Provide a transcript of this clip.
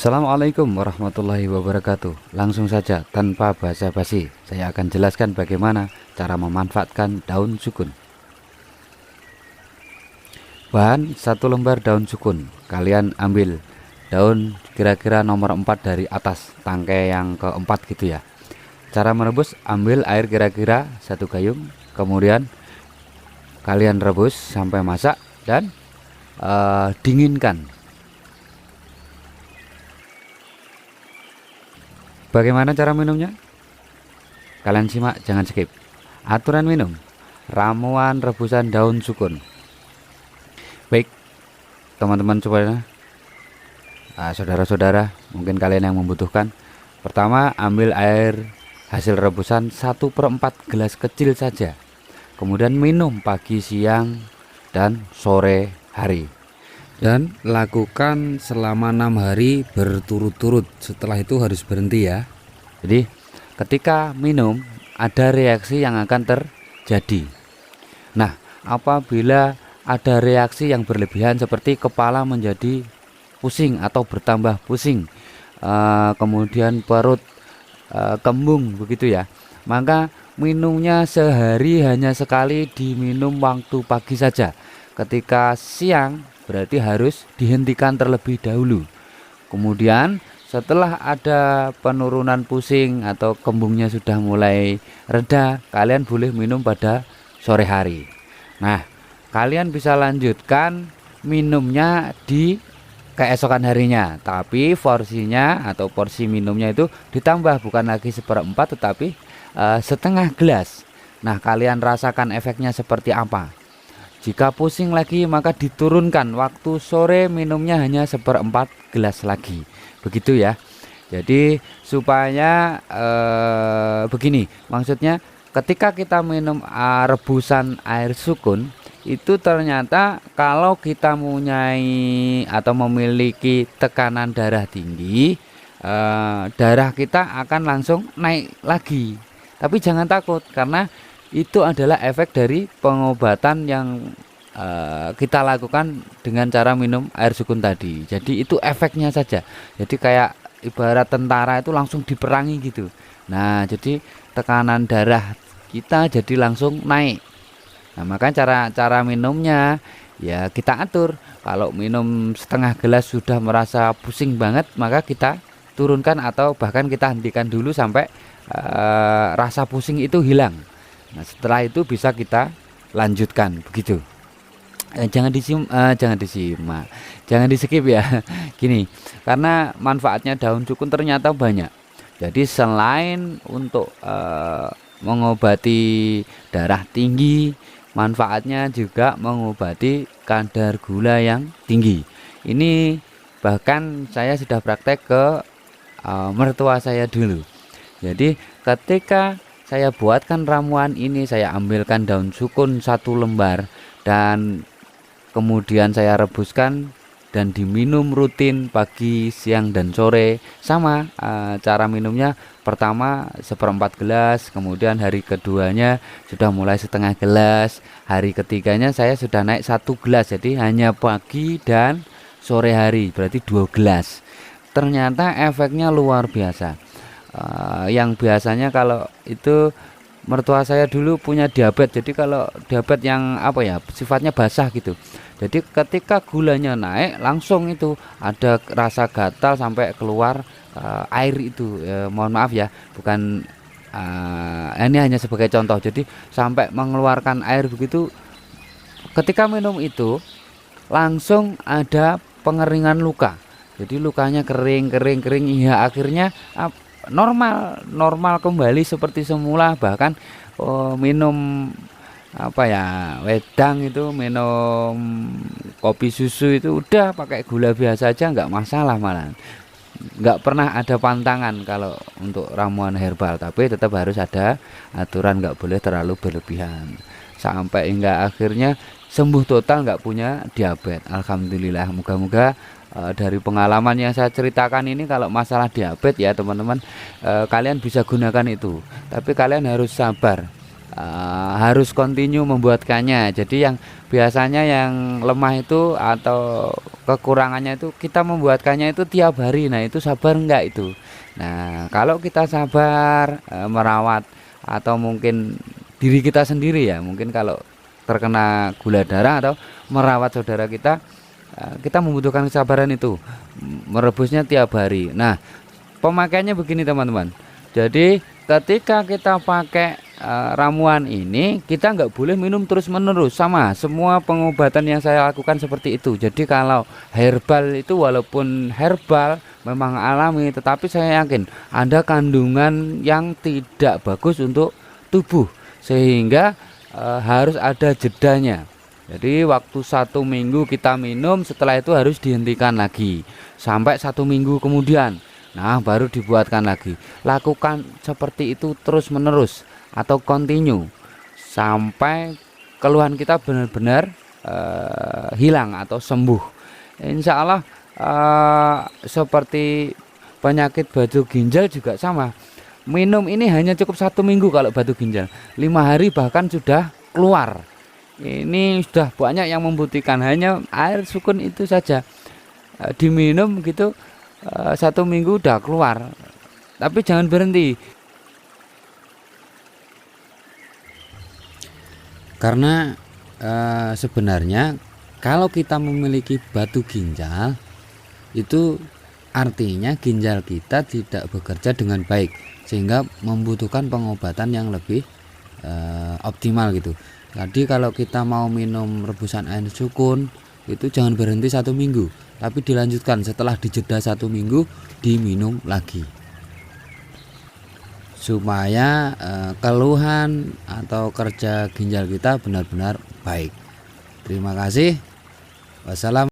Assalamualaikum warahmatullahi wabarakatuh. Langsung saja tanpa basa-basi, saya akan jelaskan bagaimana cara memanfaatkan daun sukun. Bahan: 1 lembar daun sukun. Kalian ambil daun kira-kira nomor 4 dari atas, tangkai yang keempat gitu ya. Cara merebus: ambil air kira-kira 1 gayung, kemudian kalian rebus sampai masak dan dinginkan. Bagaimana cara minumnya? Kalian simak, jangan skip. Aturan minum: ramuan rebusan daun sukun. Baik, teman-teman, coba saudara-saudara, mungkin kalian yang membutuhkan. Pertama, ambil air hasil rebusan 1/4 gelas kecil saja. Kemudian minum pagi, siang, dan sore hari. Dan lakukan selama 6 hari berturut-turut. Setelah itu harus berhenti ya. Jadi ketika minum ada reaksi yang akan terjadi. Nah, apabila ada reaksi yang berlebihan seperti kepala menjadi pusing atau bertambah pusing, kemudian perut kembung begitu ya, maka minumnya sehari hanya sekali, diminum waktu pagi saja. Ketika siang berarti harus dihentikan terlebih dahulu. Kemudian setelah ada penurunan pusing atau kembungnya sudah mulai reda, kalian boleh minum pada sore hari. Nah, kalian bisa lanjutkan minumnya di keesokan harinya, tapi porsinya atau porsi minumnya itu ditambah, bukan lagi 1/4 tetapi setengah gelas. Nah, kalian rasakan efeknya seperti apa. Jika pusing lagi maka diturunkan, waktu sore minumnya hanya 1/4 gelas lagi, begitu ya. Jadi supaya begini, maksudnya ketika kita minum rebusan air sukun itu ternyata kalau kita mempunyai atau memiliki tekanan darah tinggi, darah kita akan langsung naik lagi. Tapi jangan takut, karena itu adalah efek dari pengobatan yang kita lakukan dengan cara minum air sukun tadi. Jadi itu efeknya saja. Jadi kayak ibarat tentara itu langsung diperangi gitu. Nah, jadi tekanan darah kita jadi langsung naik. Nah, maka cara minumnya ya kita atur. Kalau minum setengah gelas sudah merasa pusing banget, maka kita turunkan atau bahkan kita hentikan dulu sampai rasa pusing itu hilang. Nah, setelah itu bisa kita lanjutkan begitu. Jangan disimak, jangan di skip ya. Gini, karena manfaatnya daun sukun ternyata banyak. Jadi selain untuk mengobati darah tinggi, manfaatnya juga mengobati kadar gula yang tinggi. Ini bahkan saya sudah praktek ke mertua saya dulu. Jadi ketika saya buatkan ramuan ini, saya ambilkan daun sukun 1 lembar dan kemudian saya rebuskan dan diminum rutin pagi, siang, dan sore. Sama cara minumnya, pertama 1/4 gelas, kemudian hari keduanya sudah mulai setengah gelas, hari ketiganya saya sudah naik 1 gelas, jadi hanya pagi dan sore hari, berarti 2 gelas. Ternyata efeknya luar biasa. Yang biasanya kalau itu mertua saya dulu punya diabetes, jadi kalau diabetes yang apa ya, sifatnya basah gitu, jadi ketika gulanya naik langsung itu ada rasa gatal sampai keluar air itu, mohon maaf ya, bukan ini hanya sebagai contoh, jadi sampai mengeluarkan air begitu. Ketika minum itu langsung ada pengeringan luka, jadi lukanya kering ya, akhirnya normal kembali seperti semula. Bahkan minum apa ya, wedang itu, minum kopi susu itu udah pakai gula biasa aja nggak masalah, malah nggak pernah ada pantangan kalau untuk ramuan herbal. Tapi tetap harus ada aturan, nggak boleh terlalu berlebihan, sampai hingga akhirnya sembuh total, nggak punya diabetes. Alhamdulillah. Moga-moga dari pengalaman yang saya ceritakan ini, kalau masalah diabetes ya teman-teman, kalian bisa gunakan itu. Tapi kalian harus sabar, harus kontinu membuatkannya. Jadi yang biasanya yang lemah itu atau kekurangannya itu kita membuatkannya itu tiap hari. Nah itu sabar enggak itu? Nah kalau kita sabar merawat atau mungkin diri kita sendiri ya, mungkin kalau terkena gula darah atau merawat saudara kita, kita membutuhkan kesabaran itu, merebusnya tiap hari. Nah pemakaiannya begini teman-teman, jadi ketika kita pakai ramuan ini, kita nggak boleh minum terus menerus. Sama semua pengobatan yang saya lakukan seperti itu. Jadi kalau herbal itu walaupun herbal memang alami, tetapi saya yakin ada kandungan yang tidak bagus untuk tubuh, sehingga harus ada jedanya. Jadi waktu 1 minggu kita minum, setelah itu harus dihentikan lagi sampai 1 minggu kemudian. Nah baru dibuatkan lagi. Lakukan seperti itu terus menerus atau continue sampai keluhan kita benar-benar hilang atau sembuh. Insya Allah seperti penyakit batu ginjal juga sama. Minum ini hanya cukup 1 minggu kalau batu ginjal. 5 hari bahkan sudah keluar. Ini sudah banyak yang membuktikan, hanya air sukun itu saja diminum gitu. 1 minggu udah keluar, tapi jangan berhenti karena sebenarnya kalau kita memiliki batu ginjal itu artinya ginjal kita tidak bekerja dengan baik, sehingga membutuhkan pengobatan yang lebih optimal gitu. Jadi kalau kita mau minum rebusan air sukun itu jangan berhenti 1 minggu, tapi dilanjutkan setelah dijeda 1 minggu diminum lagi supaya keluhan atau kerja ginjal kita benar-benar baik. Terima kasih. Wassalam.